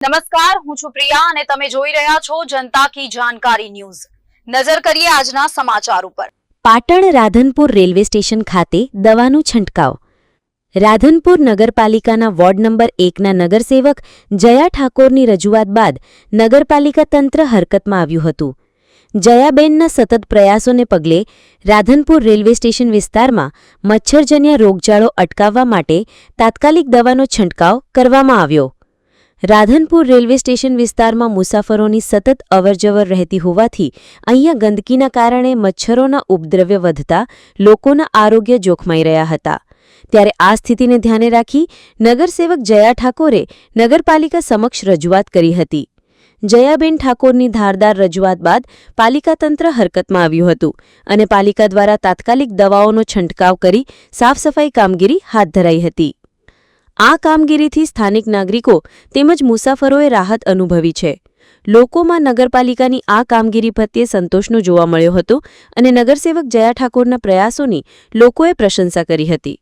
નમસ્કાર, હું છું પ્રિયા અને તમે જોઈ રહ્યા છો જનતા કી જાણકારી ન્યૂઝ। નજર કરીએ આજના સમાચાર ઉપર। પાટણ રાધનપુર રેલવે સ્ટેશન ખાતે દવાનું છંટકાવ। રાધનપુર નગરપાલિકાના વોર્ડ નંબર 1ના નગરસેવક જયા ઠાકોરની રજૂઆત બાદ નગરપાલિકા તંત્ર હરકતમાં આવ્યું હતું। જયાબેનના સતત પ્રયાસોને પગલે રાધનપુર રેલવે સ્ટેશન વિસ્તારમાં મચ્છરજન્ય રોગચાળો અટકાવવા માટે તાત્કાલિક દવાનો છંટકાવ કરવામાં આવ્યો। રાધનપુર રેલવે સ્ટેશન વિસ્તારમાં મુસાફરોની સતત અવરજવર રહેતી હોવાથી અહીંયા ગંદકીના કારણે મચ્છરોના ઉપદ્રવ્ય વધતા લોકોના આરોગ્ય જોખમાઈ રહ્યા હતા। ત્યારે આ સ્થિતિને ધ્યાને રાખી નગરસેવક જયા ઠાકોરે નગરપાલિકા સમક્ષ રજૂઆત કરી હતી। જયાબેન ઠાકોરની ધારદાર રજૂઆત બાદ પાલિકા તંત્ર હરકતમાં આવ્યું હતું અને પાલિકા દ્વારા તાત્કાલિક દવાઓનો છંટકાવ કરી સાફસફાઈ કામગીરી હાથ ધરાઈ હતી। આ કામગીરીથી સ્થાનિક નાગરિકો તેમજ મુસાફરોએ રાહત અનુભવી છે। લોકોમાં નગરપાલિકાની આ કામગીરી પ્રત્યે સંતોષનો જોવા મળ્યો હતો અને નગરસેવક જયા ઠાકોરના પ્રયાસોની લોકોએ પ્રશંસા કરી હતી।